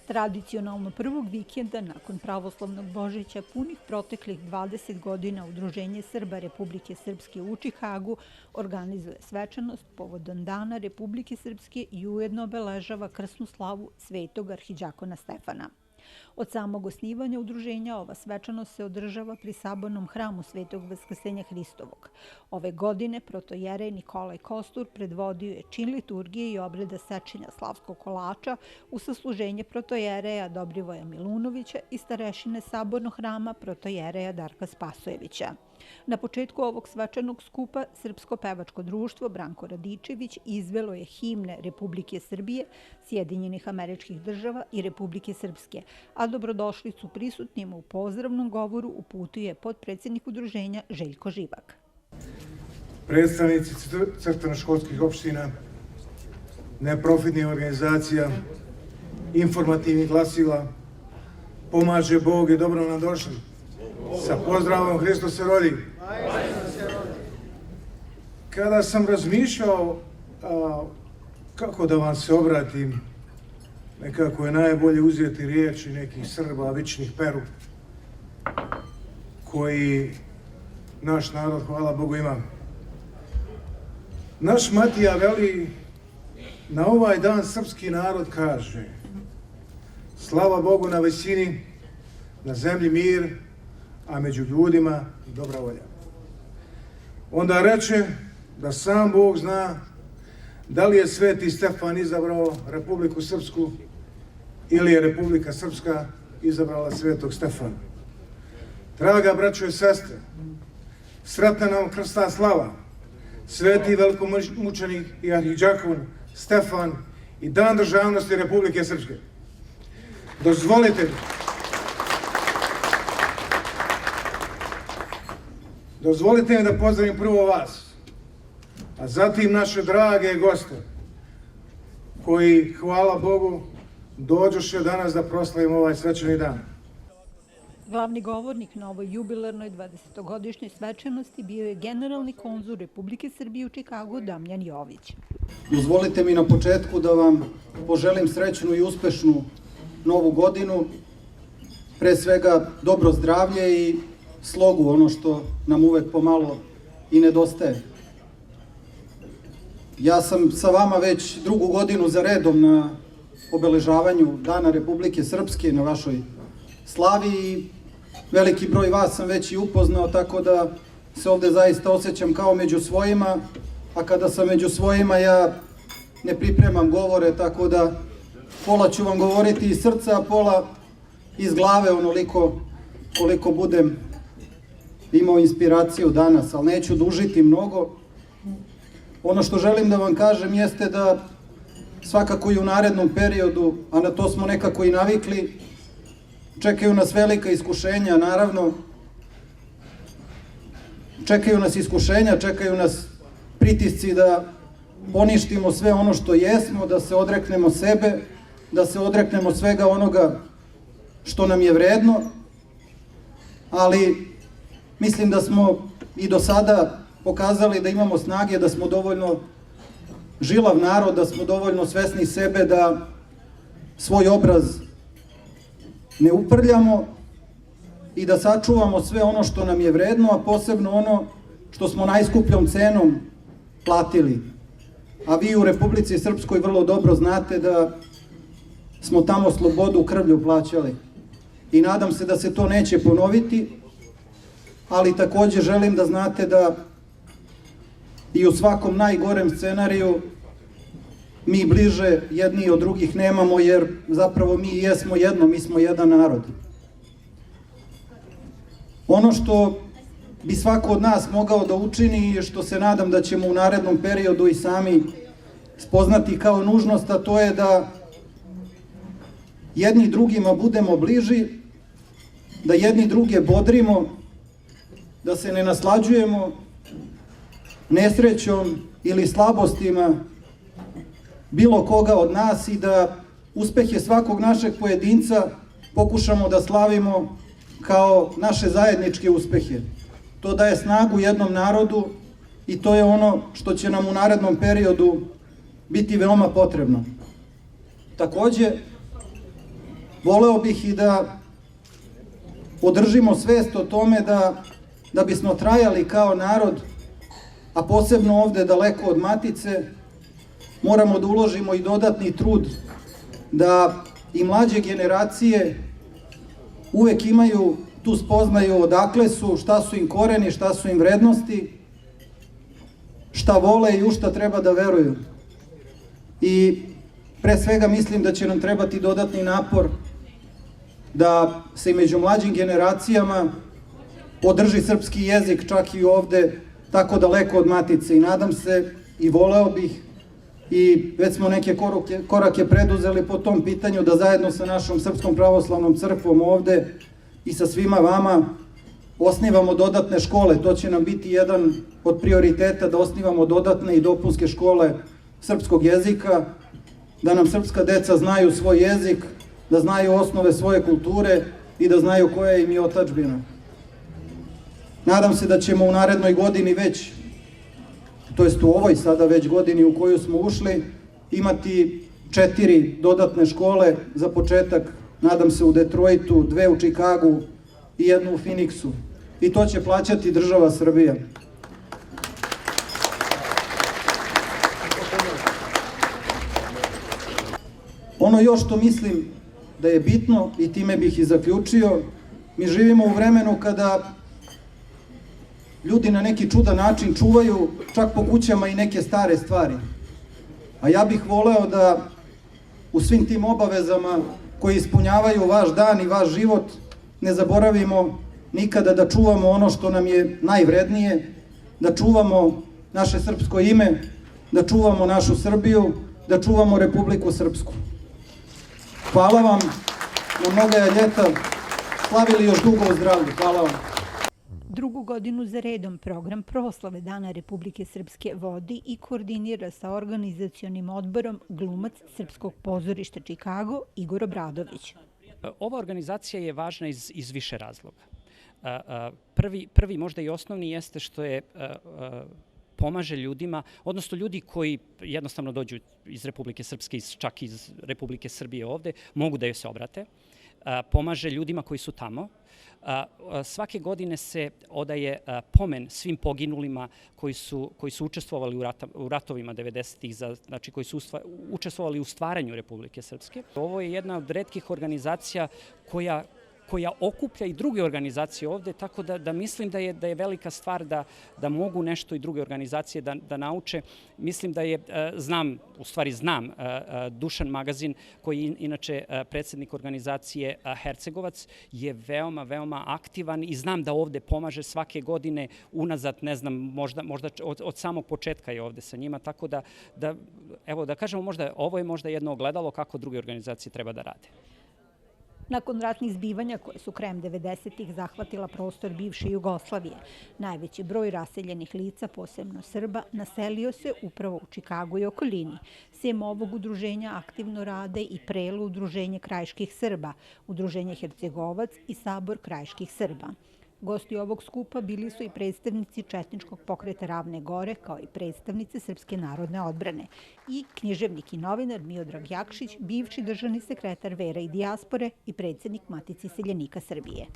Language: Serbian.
Tradicionalno prvog vikenda nakon pravoslavnog Božića punih proteklih 20 godina Udruženje Srba Republike Srpske u Čikagu organizuje svečanost povodom Dana Republike Srpske i ujedno obeležava krsnu slavu Svetog arhidžakona Stefana. Od samog osnivanja udruženja ova svečanost se održava pri sabornom hramu Svetog Vaskrsenja Hristovog. Ove godine protojerej Nikolaj Kostur predvodio je čin liturgije i obreda sečenja slavskog kolača u sasluženje protojereja Dobrivoja Milunovića i starešine sabornog hrama protojereja Darka Spasojevića. Na početku ovog svečanog skupa Srpsko pevačko društvo Branko Radičević izvelo je himne Republike Srbije, Sjedinjenih Američkih Država i Republike Srpske, a dobrodošlicu prisutnima u pozdravnom govoru uputio je potpredsjednik udruženja Željko Živak. Predstavnici crkveno-školskih opština, neprofitnih organizacija, informativnih glasila, pomaže Bog i dobro nam došli. Sa pozdravom Hristos se rodi. Kada sam razmišljao kako da vam se obratim, nekako je najbolje uzeti riječi nekih Srba, vičnih Peru, koji naš narod, hvala Bogu, ima. Naš Matija veli, na ovaj dan srpski narod kaže: slava Bogu na visini, na zemlji mir, a među ljudima dobra volja. Onda reče da sam Bog zna da li je Sveti Stefan izabrao Republiku Srpsku ili je Republika Srpska izabrala Svetog Stefana. Draga braćo i sestre, sretna nam krsna slava, Sveti velikomučenik i arhidžakon Stefan i Dan državnosti Republike Srpske. Dozvolite mi da pozdravim prvo vas, a zatim naše drage goste, koji, hvala Bogu, dođoše danas da proslavimo ovaj svečani dan. Glavni govornik na ovoj jubilarnoj 20-godišnjoj svečanosti bio je generalni konzul Republike Srbije u Čikagu Damjan Jović. Dozvolite mi na početku da vam poželim srećnu i uspešnu novu godinu, pre svega dobro zdravlje i slogu, ono što nam uvek pomalo i nedostaje. Ja sam sa vama već drugu godinu za redom na obeležavanju Dana Republike Srpske na vašoj slavi i veliki broj vas sam već i upoznao, tako da se ovde zaista osjećam kao među svojima, a kada sam među svojima ja ne pripremam govore, tako da pola ću vam govoriti iz srca, a pola iz glave, onoliko koliko budem imao inspiraciju danas, ali neću dužiti mnogo. Ono što želim da vam kažem jeste da svakako i u narednom periodu, a na to smo nekako i navikli, čekaju nas velika iskušenja, naravno. Čekaju nas iskušenja, čekaju nas pritisci da poništimo sve ono što jesmo, da se odreknemo sebe, da se odreknemo svega onoga što nam je vredno, ali mislim da smo i do sada pokazali da imamo snage, da smo dovoljno žilav narod, da smo dovoljno svesni sebe, da svoj obraz ne uprljamo i da sačuvamo sve ono što nam je vredno, a posebno ono što smo najskupljom cenom platili. A vi u Republici Srpskoj vrlo dobro znate da smo tamo slobodu krvlju plaćali. I nadam se da se to neće ponoviti, ali takođe želim da znate da i u svakom najgorem scenariju mi bliže jedni od drugih nemamo, jer zapravo mi jesmo jedno, mi smo jedan narod. Ono što bi svako od nas mogao da učini i što se nadam da ćemo u narednom periodu i sami spoznati kao nužnost, a to je da jedni drugima budemo bliži, da jedni druge bodrimo, da se ne naslađujemo nesrećom ili slabostima bilo koga od nas i da uspehe svakog našeg pojedinca pokušamo da slavimo kao naše zajedničke uspehe. To daje snagu jednom narodu i to je ono što će nam u narednom periodu biti veoma potrebno. Takođe, voleo bih i da održimo svest o tome da bismo trajali kao narod, a posebno ovde daleko od matice, moramo da uložimo i dodatni trud da i mlađe generacije uvek imaju tu spoznaju odakle su, šta su im koreni, šta su im vrednosti, šta vole i u šta treba da veruju. I pre svega mislim da će nam trebati dodatni napor da se i među mlađim generacijama održi srpski jezik čak i ovde tako daleko od matice. I nadam se i voleo bih i već smo neke korake preduzeli po tom pitanju da zajedno sa našom Srpskom pravoslavnom crkvom ovde i sa svima vama osnivamo dodatne škole. To će nam biti jedan od prioriteta, da osnivamo dodatne i dopunske škole srpskog jezika, da nam srpska deca znaju svoj jezik, da znaju osnove svoje kulture i da znaju koja im je otadžbina. Nadam se da ćemo u narednoj godini već, to jest u ovoj sada već godini u koju smo ušli, imati 4 dodatne škole za početak, nadam se u Detroitu, 2 u Čikagu i 1 u Phoenixu. I to će plaćati država Srbija. Ono još što mislim da je bitno, i time bih i zaključio, mi živimo u vremenu kada ljudi na neki čudan način čuvaju čak po kućama i neke stare stvari. A ja bih voleo da u svim tim obavezama koji ispunjavaju vaš dan i vaš život ne zaboravimo nikada da čuvamo ono što nam je najvrednije, da čuvamo naše srpsko ime, da čuvamo našu Srbiju, da čuvamo Republiku Srpsku. Hvala vam na mnoga ljeta, slavili još dugo u zdravlju. Hvala vam. Drugu godinu za redom program proslave Dana Republike Srpske vodi i koordinira sa organizacionim odborom glumac Srpskog pozorišta Čikago Igor Obradović. Ova organizacija je važna iz više razloga. Prvi, možda i osnovni, jeste što je pomaže ljudima, odnosno ljudi koji jednostavno dođu iz Republike Srpske, čak iz Republike Srbije ovde, mogu da joj se obrate. Pomaže ljudima koji su tamo. Svake godine se odaje pomen svim poginulima koji su učestvovali u ratovima 90-ih, znači koji su učestvovali u stvaranju Republike Srpske. Ovo je jedna od retkih organizacija koja okuplja i druge organizacije ovde, tako da mislim da je velika stvar da mogu nešto i druge organizacije da nauče. Mislim da je, znam Dušan Magazin, koji je inače predsjednik organizacije Hercegovac, je veoma aktivan i znam da ovde pomaže svake godine unazad, ne znam, možda od samog početka je ovde sa njima, tako da kažemo, ovo je možda jedno ogledalo kako druge organizacije treba da rade. Nakon ratnih zbivanja koje su krajem 90-ih zahvatila prostor bivše Jugoslavije, najveći broj raseljenih lica, posebno Srba, naselio se upravo u Čikagu i okolini. Sem ovog udruženja aktivno rade i Prelo udruženje krajiških Srba, udruženje Hercegovac i Sabor krajiških Srba. Gosti ovog skupa bili su i predstavnici četničkog pokreta Ravne Gore, kao i predstavnice Srpske narodne odbrane, i književnik i novinar Miodrag Jakšić, bivši državni sekretar Vera i dijaspore i predsjednik Matice seljanika Srbije.